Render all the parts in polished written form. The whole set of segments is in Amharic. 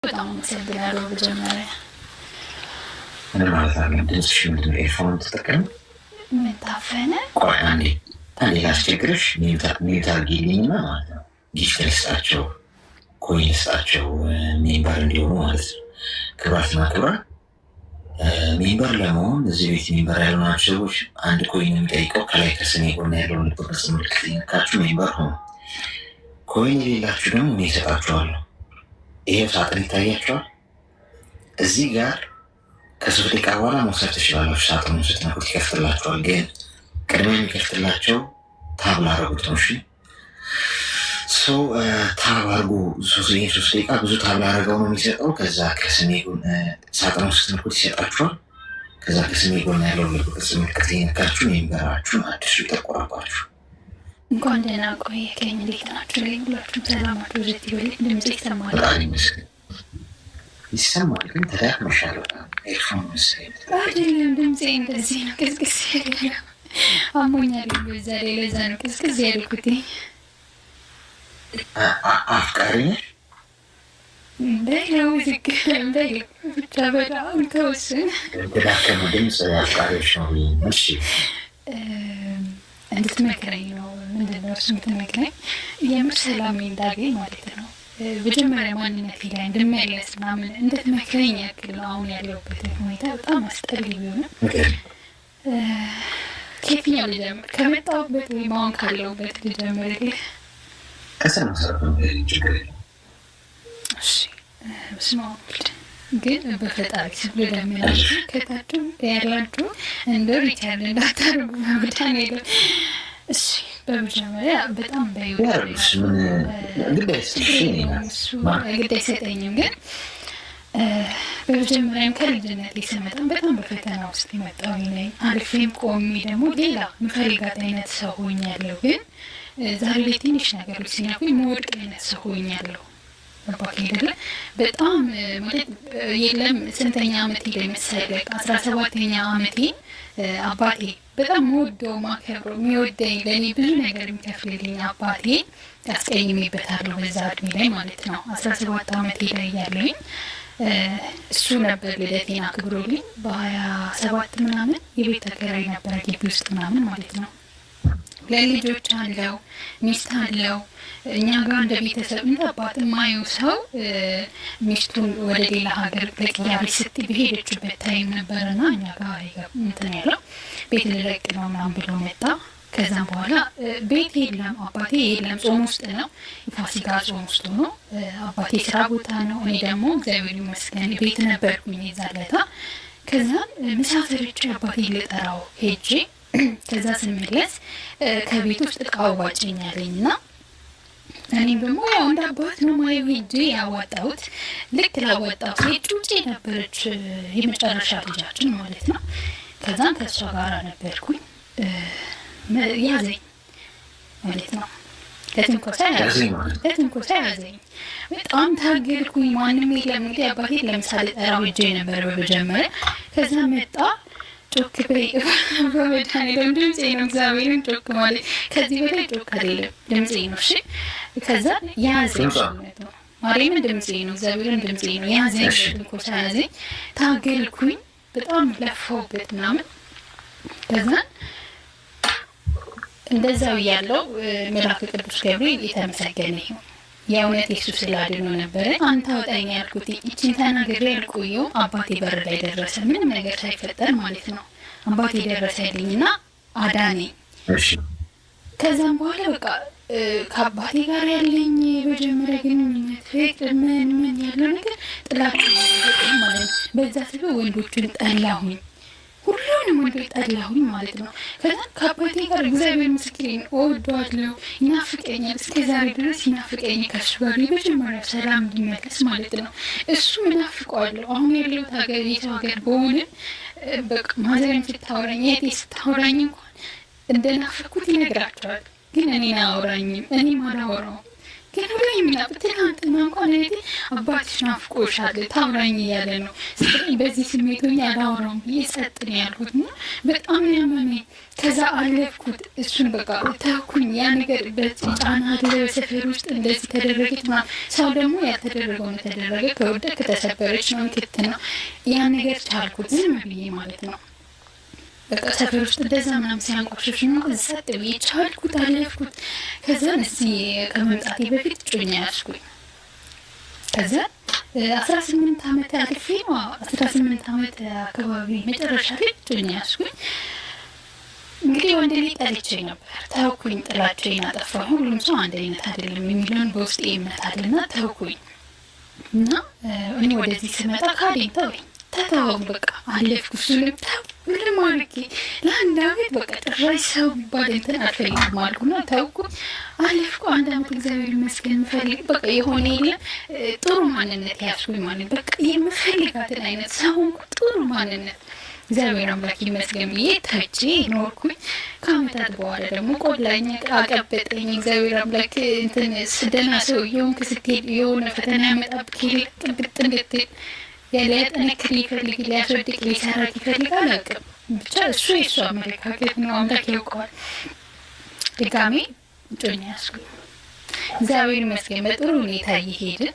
በጣም አመሰግናለሁ። በመጀመሪያ ምን ማለት አለ? ድምፅሽ ምንድን ነው? ኤርፎን ተጠቀም። ምን ታፈነ? ቆይ አንዴ ላስቸግርሽ። ሚዩት አድርጊልኝና ማለት ነው። ጊፍት ልስጣቸው፣ ኮይን ልስጣቸው ሜምበር እንዲሆኑ ማለት ነው። ክብራትና ክብራ ሜምበር ለመሆን እዚህ ቤት ሜምበር ያልሆናችሁ ሰዎች አንድ ኮይን የሚጠይቀው ከላይ ከስሜ ጎን ያለውን ልብ ቅርጽ ምልክት ነካችሁ ሜምበር ሆኑ። ኮይን የሌላችሁ ደግሞ እኔ እሰጣችኋለሁ። ይሄው ሳጥን ይታያቸዋል። እዚህ ጋር ከሶስት ደቂቃ በኋላ መውሰድ ትችላላችሁ። ሳጥኑን ስትነኩት ይከፍትላችኋል። ግን ቅድሚያ የሚከፍትላቸው ታብ ላደረጉት ነው። እሺ ታብ አድርጉ። ሶስት ደቂቃ ብዙ ታብ ላደረገው ነው የሚሰጠው። ከዛ ከስሜ ጎን ሳጥኑን ስትነኩት ይሰጣችኋል። ከዛ ከስሜ ጎን ያለው ቅርጽ ምልክት የነካችሁ ሜምበራችሁን አዲሱ ይጠቆረባችሁ። እንኳን ደህና ቆየኸኝ። እንዴት ናችሁ? ሁላችሁም ሰላማችሁ ዝት ይበል። ድምጽ ይሰማል? ይሰማል፣ ግን ተዳክመሻል በጣም። ኤርፎን መሰለኝ አይደለም፣ ድምፄ እንደዚህ ነው። ቅዝቅዝ ያለ አሞኛል። በዛ ላይ ለዛ ነው ቅዝቅዝ ያልኩት። አፍቃሪ ነሽ? እንዳይለው ዝግር እንዳይለው ብቻ በጣም ተወስን ተዳከመ ድምፅ አፍቃሪዎች ነው። እሺ እንድትመክረኝ ነው። ምንድን ነው እሱ የምትመክረኝ? የምር ሰላም እንዳገኝ ማለት ነው። መጀመሪያ ማንነቴ ላይ እንደሚያለስ ምናምን እንድትመክረኝ ያክል ነው። አሁን ያለሁበትን ሁኔታ በጣም አስጠሊ ቢሆንም ከየትኛው ልጀምር? ከመጣሁበት ወይም አሁን ካለሁበት ልጀምርልህ? ከስር መሰረት ችግር የለም። እሺ በስመ አብ ወልድ ግን በፈጣሪ ስም ልለምናችሁ ከታችሁ ያላችሁ እንደ ሪቻርድ እንዳታደርጉ በመዳን የለም። እሺ በመጀመሪያ በጣም ግድ አይሰጠኝም። ግን በመጀመሪያም ከልጅነት ስመጣም በጣም በፈተና ውስጥ የመጣሁ ነኝ። አልፌም ቆሜ ደግሞ ሌላ ምፈልጋት አይነት ሰው ሆኛለሁ። ግን ዛሬ ላይ ትንሽ ነገሮች ሲነኩኝ መወድቅ አይነት ሰው ሆኛለሁ። አባቴ አይደለ በጣም ማለት የለም ስንተኛ አመቴ ላይ መሰለህ? 17ኛ አመቴ አባቴ በጣም ወደው ማከብረው የሚወደኝ ለእኔ ብዙ ነገር የሚከፍልልኝ አባቴ ያስቀይሜበታለሁ በዛ እድሜ ላይ ማለት ነው። 17 አመቴ ላይ ያለኝ እሱ ነበር ልደቴን አክብሮልኝ በ27 ምናምን የቤት ተከራይ ነበር ግቢ ውስጥ ምናምን ማለት ነው። ለልጆች አለው ሚስት አለው። እኛ ጋር እንደ ቤተሰብ እንደ አባት የማየው ሰው ሚስቱን ወደ ሌላ ሀገር ለቅያሪ ስትይ በሄደችበት ታይም ነበርና እኛ ጋር እንትን ያለው ቤት ልለቅ ነው ምናምን ብሎ መጣ። ከዛም በኋላ ቤት የለም፣ አባቴ የለም፣ ጾም ውስጥ ነው። የፋሲካ ጾም ውስጥ ሆኖ አባቴ ስራ ቦታ ነው። እኔ ደግሞ እግዚአብሔር ይመስገን ቤት ነበርኩኝ የዛለታ። ከዛ ምሳፈርቼ አባቴ ልጠራው ሄጄ ከዛ ስመለስ ከቤት ውስጥ እቃ አዋጭኝ አለኝና እኔም ደግሞ ያው እንደ አባት ነው ማየው ሄጄ ያዋጣሁት። ልክ ላዋጣሁት ጩጬ ነበረች የመጨረሻ ልጃችን ማለት ነው። ከዛም ከእሷ ጋር ነበርኩኝ። ያዘኝ ማለት ነው። ለትንኮሳ ያዘኝ። በጣም ታገልኩኝ። ማንም የለም እንግዲህ አባቴ ለምሳሌ ጠራው ሄጄ ነበር በመጀመሪያ። ከዛ መጣ ጮክ በይ በመድኃኒዓለም ድምፄ ነው። እግዚአብሔርን ጮክ ማለት ከዚህ በላይ ጮክ አይደለም፣ ድምፄ ነው። እሺ ከዛ ያዘኝ ነው ማርያምን ድምፄ ነው፣ እግዚአብሔርን ድምፄ ነው። ያዘኝ ትንኮሳ ያዘኝ። ታገልኩኝ፣ በጣም ለፋውበት ምናምን። ከዛ እንደዛው ያለው መልአክ ቅዱስ ገብርኤል የተመሰገነ ይሁን የእውነት ኢየሱስ ስላድኖ ነበረ። አንተ አውጣኝ ያልኩት እቺን ተናግሬ አልቆየሁም። አባቴ በር ላይ ደረሰ፣ ምንም ነገር ሳይፈጠር ማለት ነው። አባቴ ደረሰልኝና አዳነኝ። ከዛም በኋላ በቃ ከአባቴ ጋር ያለኝ በጀመረ ግንኙነት ፍቅር ምን ያለው ነገር ጥላቻ ማለት ነው። በዛ ስበብ ወንዶችን ጠላሁኝ፣ ሁሉንም ወንዶች ጠላሁኝ ማለት ነው። ከዛ ከአባቴ ጋር እግዚአብሔር ምስክሬን እወደዋለሁ፣ ይናፍቀኛል፣ እስከ ዛሬ ድረስ ይናፍቀኝ። ከሱ ጋር የመጀመሪያው ሰላም እንዲመለስ ማለት ነው። እሱ እናፍቀዋለሁ። አሁን ያለሁት ሀገር የሰው ሀገር በሆንም በቃ ማዘሬም ስታወራኝ እህቴ ስታወራኝ እንኳን እንደናፈኩት ይነግራቸዋል። ግን እኔን አያወራኝም፣ እኔም አላወራውም። ግን ሁሌም ናፍቅ ትናንትና እንኳን እህቴ አባትሽ ናፍቆሻል ታውራኝ እያለ ነው ስትለኝ በዚህ ስሜት ሆኜ አላወራውም ብዬ ጸጥ ነው ያልኩት እና በጣም ያመመኝ። ከዛ አለፍኩት እሱን በቃ ተውኩኝ። ያ ነገር በዚህ ጫና አለ በሰፈር ውስጥ እንደዚህ ተደረገች ማለት ሰው ደግሞ ያልተደረገውን ተደረገ ከወደቅ ከተሰበረች ነው ክት ነው ያን ነገር ቻልኩት ዝም ብዬ ማለት ነው። በቃ ሰፈር ውስጥ እንደዛ ምናምን ሲያንቋሽሽ ነው ጸጥ ብዬ ቻልኩት አለፍኩት። ከዛ እስቲ ከመምጣቴ በፊት ጮኛ ያስኩኝ። ከዛ 18 ዓመት አልፌ ነው 18 ዓመት አካባቢ መጨረሻ ላይ ጮኛ ያስኩኝ። እንግዲህ ወንድ ልጅ ጠልቼ ነበር ተውኩኝ። ጥላቸውን አጠፋሁ። ሁሉም ሰው አንድ አይነት አይደለም የሚለውን በውስጤ እምነት አለና ተውኩኝ እና እኔ ወደዚህ ስመጣ ካዴን ተወኝ ተተወው በቃ አለፍኩ። እሱንም ምንም አድርጌ ለአንድ አመት በቃ ጭራሽ ሰው ቢባል እንትን አልፈልግም አልኩና ተውኩ አለፍኩ። አንድ አመት እግዚአብሔር ይመስገን የምፈልግ በቃ የሆነ የለም ጥሩ ማንነት ያስኩኝ ማለት በቃ የምፈልጋትን አይነት ሰው ጥሩ ማንነት እግዚአብሔር አምላክ ይመስገን ብዬ ተቼ ኖርኩኝ። ከአመታት በኋላ ደግሞ ቆላኝ አቀበጠኝ እግዚአብሔር አምላክ እንትን ስደና ሰው የሆንክ ስትሄድ የሆነ ፈተና ያመጣብህ ጥብጥ እንድትል ሊያጠነክር ይፈልግ ሊያስወድቅ ሊሰራት ይፈልጋል። አቅም ብቻ እሱ የእሱ አመለካከት ነው፣ አምላክ ያውቀዋል። ድጋሜ ጮኛ ያስኩኝ እግዚአብሔር ይመስገን በጥሩ ሁኔታ እየሄድን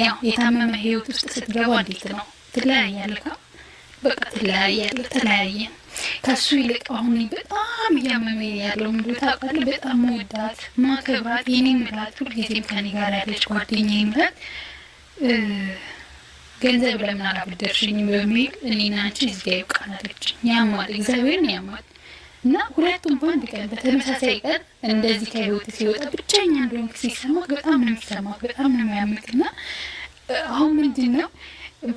ያው የታመመ ህይወት ውስጥ ስትገባ እንዴት ነው ትለያያለህ፣ በቃ ትለያያለህ። ተለያየን። ከሱ ይልቅ አሁን በጣም እያመመኝ ያለው ምንድን ታውቃለህ? በጣም መወዳት ማከብራት የኔ ምላት ሁልጊዜም ከኔ ጋር ያለች ጓደኛዬ ምላት ገንዘብ ለምን አላበደርሽኝም በሚል እኔና አንቺ እዚህ ጋር ይብቃናለች። ያማል፣ እግዚአብሔርን ያማል። እና ሁለቱም በአንድ ቀን በተመሳሳይ ቀን እንደዚህ ከህይወት ሲወጣ ብቸኛ እንደሆንክ ሲሰማት በጣም ነው የሚሰማት፣ በጣም ነው የሚያምቅ። እና አሁን ምንድን ነው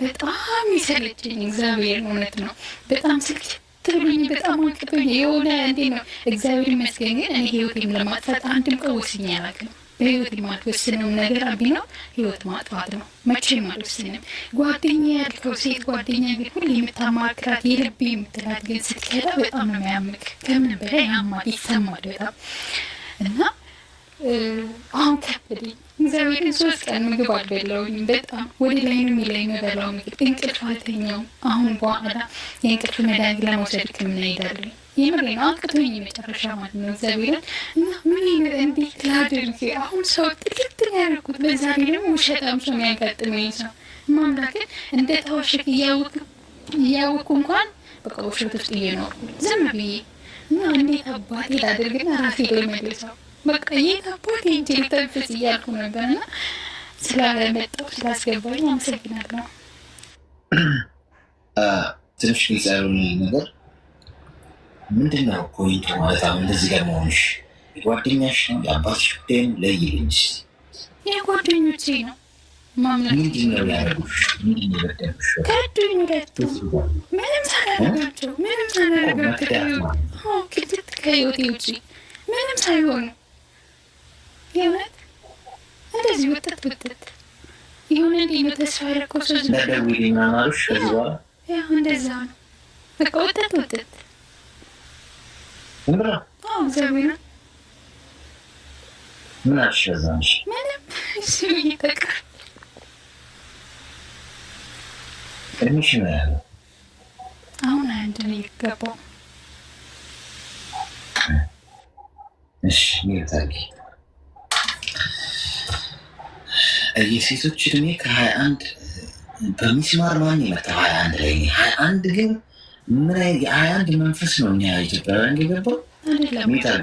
በጣም ይሰለችኝ፣ እግዚአብሔር እውነት ነው በጣም ስልክ ትብሉኝ፣ በጣም አንቅቶኝ የሆነ እንዴት ነው እግዚአብሔር ይመስገን። ግን እኔ ህይወቴም ለማጥፋት አንድም ቀን ወስኜ አላውቅም። በህይወት የማልወስነው ነገር ቢኖር ህይወት ማጥፋት ነው። መቼም አልወስንም። ጓደኛ ያልከው ሴት ጓደኛ ግን ሁሌ የምታማክራት የልቤ የምትላት ግን ስትከዳ በጣም ነው የሚያምቅ። ከምን በላይ ያማል፣ ይሰማል በጣም እና አሁን ከበደኝ። እግዚአብሔርን 3 ቀን ምግብ አልበላሁኝ። በጣም ወደ ላይ ነው የሚለኝ የምበላው ምግብ። እንቅልፍ አልተኛውም። አሁን በኋላ የእንቅልፍ መድኃኒት ለመውሰድ ሕክምና እሄዳለሁ። የምሬ ነው አቅቶኝ የመጨረሻ ማለት ነው እግዚአብሔርን እና ምን እንዴት ላድርግ? አሁን ሰው ጥልት ያደርጉት በዛ ላይ ደግሞ ውሸታም ሰው የሚያጋጥመኝ ሰው ማምላክን እንደ ተዋሸክ እያወቅኩ እንኳን በቃ ውሸት ውስጥ እየኖርኩ ዝም ብዬ እና እንዴት አባቴ ላድርግና ራሴ ልመልሰው በቃ የት አባቴ እንጂ ልተንፍስ እያልኩ ነበርና ስላመጣው ስላስገባኝ አመሰግናለሁ። ትንሽ ግልጽ ያልሆነ ነገር ምንድን ነው ፖይንቱ? ማለት አሁን እንደዚህ ጋር መሆንሽ የጓደኛሽ ነው የአባትሽ ጉዳይ ነው? ለይልኝ እስኪ። የጓደኞቼ ነው። ምንድን ነው ያደረጉሽ? ምንድን ነው የበደሉሽ? ከዱኝ ሁለቱ ምንም ሳላደርጋቸው ምንም ሳላደርጋቸው ክልት ከህይወቴ ውጭ ምንም ሳይሆኑ የእውነት እንደዚህ ውጥት የሆነ እንዴት ነው ተስፋ ያደረገው ሰው ለደውልኝ ማማሩሽ ከዚህ በኋላ ያው እንደዛ ነው በቃ ውጥት ምንድን ነው? እግዚአብሔር ምን አልሽ? በዛንሽ ምንም እሱ ይተቀር እድሜሽ ነው ያለው አሁን አንድ ነው ይገባው። እሺ ሚታቂ የሴቶች እድሜ ከ21 በሚስማር ማን ይመጣ 21 ላይ 21 ግን ምን አይነት የ21 መንፈስ ነው እኛ ኢትዮጵያውያን የገባው ትክክለኛ ሚታጊ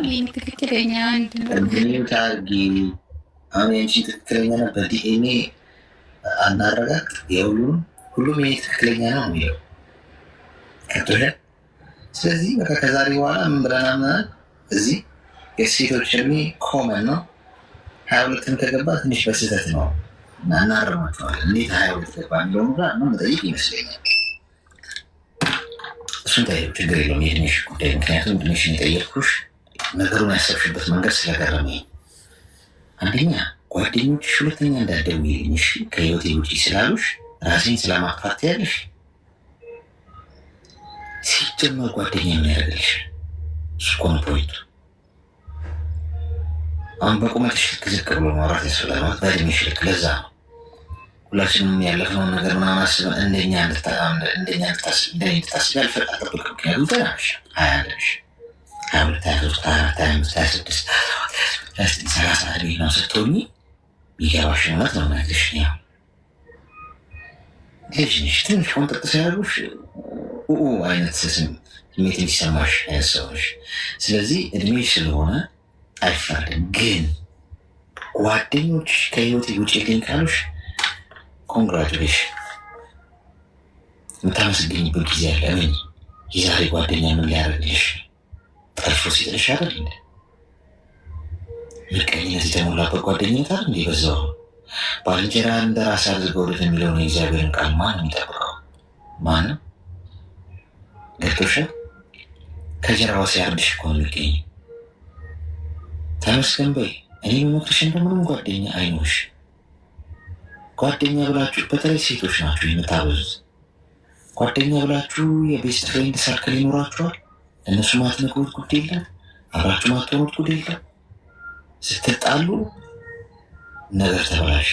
አሜንቺ ትክክለኛ ነው። በዲኤንኤ አናረጋግጥ ሁሉም ይሄ ትክክለኛ ነው የሚለው ከቶለ። ስለዚህ በቃ ከዛሬ በኋላ ምን ብለናል? እዚህ የሴቶች እድሜ ኮመን ነው። 22ን ከገባ ትንሽ በስህተት ነው እና እናርማቸዋለን። እንዴት 22 ገባ የሚለውን ጋር ነው መጠይቅ ይመስለኛል። እሱን ታየው ችግር የለውም የእድሜሽ ጉዳይ። ምክንያቱም እድሜሽን የጠየቅኩሽ ነገሩን ያሰብሽበት መንገድ ስለገረመኝ፣ አንደኛ ጓደኞችሽ፣ ሁለተኛ እንዳትደውይልኝ እሺ፣ ከህይወቴ ውጪ ስላሉሽ ራሴን ስለማጥፋት ያለሽ ሲጀመር ጓደኛ የሚያደርግልሽ እሱ እኮ ነው ፖይንቱ። አሁን በቁመትሽ ልክ ዝቅ ብሎ ማውራት ያስፈልጋል። በእድሜሽ ልክ ለዛ ነው ሁላችንም ያለፍነውን ነገር ምናምን አስበን እንደኛ እንድታስቢ አልጠብቅም። ምክንያቱም ገና ነሽ፣ 21 ነሽ፣ 22፣ 23፣ 24፣ 25፣ 26፣ 30 ዕድሜ ነው ስትሆኚ የሚገባሽ እውነት ነው የምነግርሽ። ያው ልጅ ነሽ፣ ትንሽ ቆንጠጥ ሲያደርጉሽ አይነት ስሜት የሚሰማሽ አይነት ሰው ነሽ። ስለዚህ እድሜሽ ስለሆነ አይፈርድም። ግን ጓደኞች ከህይወት ውጭልኝ ካሉሽ ኮንግራጁሌሽን የምታመሰግኝበት ጊዜ አለ። ምን የዛሬ ጓደኛ ምን ሊያደርግልሽ ጠልፎ ሲጥልሽ አይደል እንደ ምቀኝነት የተሞላበት ጓደኝነት አይደል እንደ በዛው ባልንጀራህን እንደ ራስህ አድርገህ ውደድ የሚለውን የእግዚአብሔርን ቃል ማን የሚጠብቀው? ማንም። ገብቶሻል? ከጀርባው ሲያርድሽ እኮ ነው የሚገኝ። ተመስገን በይ። እኔ የምመክርሽ እንደምንም ጓደኛ አይኖሽ። ጓደኛ ብላችሁ በተለይ ሴቶች ናችሁ የምታበዙት። ጓደኛ ብላችሁ የቤስት ፍሬንድ ሰርክል ይኖራችኋል። እነሱ ማትነግሩት ጉድ የለም፣ አብራችሁ ማትሆኑት ጉድ የለም። ስትጣሉ ነገር ተበላሽ።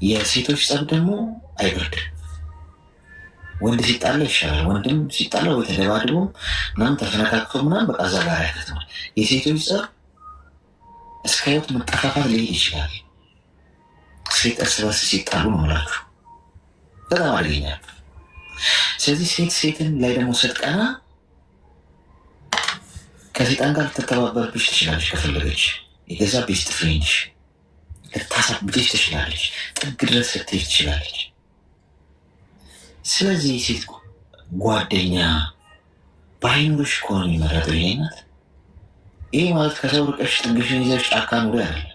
የሴቶች ጸብ ደግሞ አይበርድም። ወንድ ሲጣላ ይሻላል። ወንድም ሲጣላ ወይ ተደባድቦ ምናምን ተፈነካክቶ ምናምን በቃ እዛ ጋር ያከትማል። የሴቶች ጸብ እስከ ህይወት መጠፋፋት ሊሄድ ይችላል። ሴት እርስ በርስ ሲጣሉ ነው ምላችሁ በጣም አደገኛ። ስለዚህ ሴት ሴትን ላይ ደግሞ ስትቀና ከሴጣን ጋር ልትተባበርብሽ ትችላለች። ከፈለገች የገዛ ቤስት ፍሬንድሽ ልታሳብድሽ ትችላለች። ጥግ ድረስ ልትሄድ ትችላለች። ስለዚህ ሴት ጓደኛ በአይኑሽ ከሆነ የሚመረጠው ይሄ ናት። ይህ ማለት ከሰው ርቀሽ ጥግሽን ይዘሽ ጫካ ኑሪ አይደለም።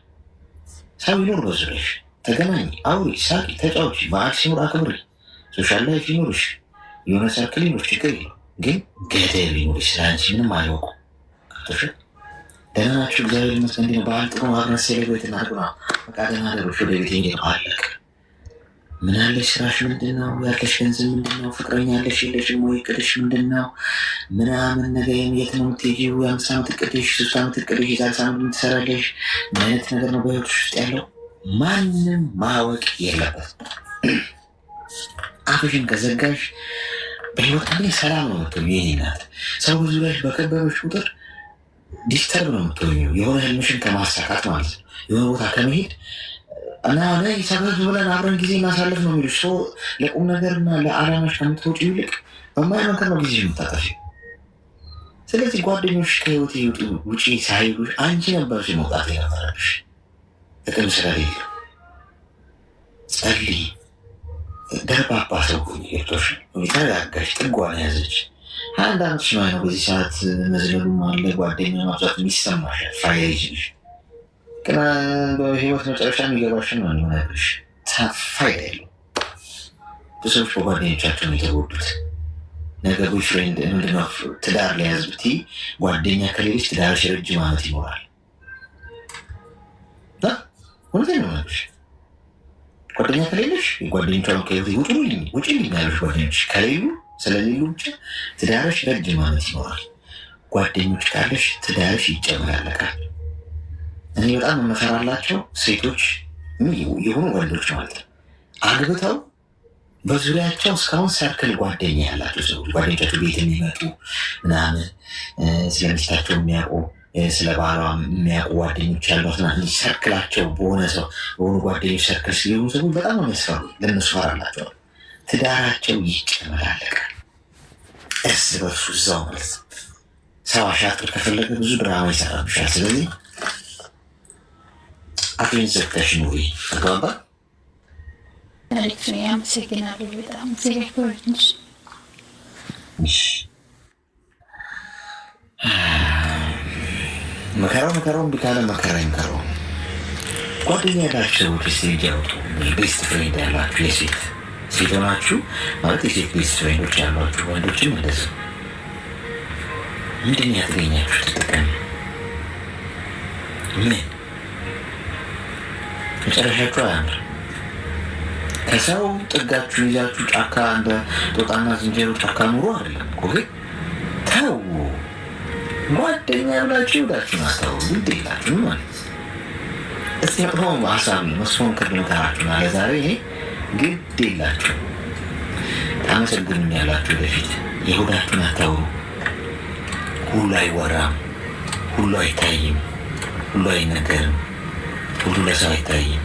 ሰው ይኖር በዙሪያሽ፣ ተገናኝ፣ አውሪ፣ ሳቂ፣ ተጫውቺ። በዓል ሲኖር አክብሪ። ሶሻል ላይፍ ይኖርሽ፣ የሆነ ሰርክል ይኖር፣ ችግር የለው። ግን ገደብ ይኖርሽ። ስለአንቺ ምንም አይወቁ። ደህና ናችሁ? እግዚአብሔር ይመስገን። እንዲህ ነው በዓል ጥሩ አብረን ሴሌብሬት እናድርግ ነው። በቃ ደህና ደሮች ወደ ቤት እንዲ አለቅ። ምን ያለሽ? ስራሽ ምንድን ነው? ያለሽ ገንዘብ ምንድን ነው? ፍቅረኛ ያለሽ የለሽም ወይ? እቅድሽ ምንድን ነው? ምናምን ነገር የት ነው የምትሄጂው? የ5 ዓመት እቅድሽ፣ 3 ዓመት እቅድሽ፣ የዛሬ ሳምንት ምን ትሰራለሽ? ምን አይነት ነገር ነው በህይወትሽ ውስጥ ያለው? ማንም ማወቅ የለበት። አፍሽን ከዘጋሽ በህይወት እንግዲህ ሰላም ነው የምትሆኚው። የኔ ናት። ሰው ዙሪያሽ በከበበሽ ቁጥር ዲስተርብ ነው የምትሆኚው። የሆነ ህልምሽን ከማሳካት ማለት ነው፣ የሆነ ቦታ ከመሄድ እና ላይ ሰበብ ብለን አብረን ጊዜ ማሳለፍ ነው የሚሉሽ። ሰው ለቁም ነገርና ለዓላማሽ ከምትወጪ ይልቅ በማይመከር ነው ጊዜ የምታጠፊ። ስለዚህ ጓደኞች ከህይወት ይውጡ ውጪ ሳይሉሽ አንቺ ነበርሽ መውጣት የነበረብሽ። ጥቅም ስለሌለው ጸልይ። ደርባባ ሰው ጌቶሽ ተረጋጋሽ፣ ጥጓን ያዘች። 21 ዓመት ሽማይ ነው። በዚህ ሰዓት መዝለሉም አለ ጓደኛ ማብዛት የሚሰማሻል። ፋይዳ ይችልሽ ግን በህይወት መጨረሻ የሚገባሽን ነው የሚሆነብሽ። ፋይዳ የለው። ብዙ ሰዎች በጓደኞቻቸው ነው የተጎዱት። ነገ ቦይፍሬንድ ምንድነው ትዳር ሊያዝ ብትይ ጓደኛ ከሌለች ትዳርሽ ረጅም ዓመት ይኖራል። እውነቴን ነው የምልሽ። ጓደኛ ከሌለሽ ጓደኞቿን ከህይወት ውጪልኝ ያሉሽ ጓደኞች ከሌሉ ስለሌሉ ብቻ ትዳርሽ ረጅም ዓመት ይኖራል። ጓደኞች ካለሽ ትዳርሽ ይጨመላለቃል። እኔ በጣም የምፈራላቸው ሴቶች የሆኑ ወንዶች ማለት ነው አግብተው በዙሪያቸው እስካሁን ሰርክል ጓደኛ ያላቸው ሰዎች ጓደኞቻቸው ቤት የሚመጡ ምናምን ስለ ሚስታቸው የሚያውቁ ስለ ባህሏ የሚያውቁ ጓደኞች ያሏትና ሰርክላቸው በሆነ ሰው በሆኑ ጓደኞች ሰርክል ሲሆኑ ሰዎች በጣም ነው የሚያስፈሩ። ለእነሱ ፈራላቸዋል። ትዳራቸው ይጨመላለቃል እርስ በርሱ እዛው ማለት ነው። ሰው አሻጥር ከፈለገ ብዙ ድራማ ይሰራብሻል። ስለዚህ አፍን ዘግተሽ ኑሪ። ተግባባ? አመሰግናለሁ በጣም ዜጎች መከራው እምቢ ካለ መከራ ይምከረው። ጓደኛ ያላቸው ሴት ያውጡ። ቤስት ፍሬንድ ያላችሁ የሴት ሴት ሆናችሁ ማለት የሴት ቤስት ፍሬንዶች ያሏችሁ ወንዶችም እንደዚህ ምንድን ያተገኛችሁ ተጠቀሚ። ምን መጨረሻችሁ አያምር። ከሰው ጥጋችሁ ይዛችሁ ጫካ እንደ ጦጣና ዝንጀሮ ጫካ ኑሮ አይደለም እኮ። ግን ተው ጓደኛ ብላችሁ ይውላችሁ ናተው ግድ የላችሁ ማለት እስቲ መጥፎ ሀሳብ መስፎን ከድምታችሁ ና ለዛሬ ይሄ ግድ የላችሁ ታመሰግኑኝ ያላችሁ በፊት የሆዳችሁን አታውሩ። ሁሉ አይወራም፣ ሁሉ አይታይም፣ ሁሉ አይነገርም፣ ሁሉ ለሰው አይታይም።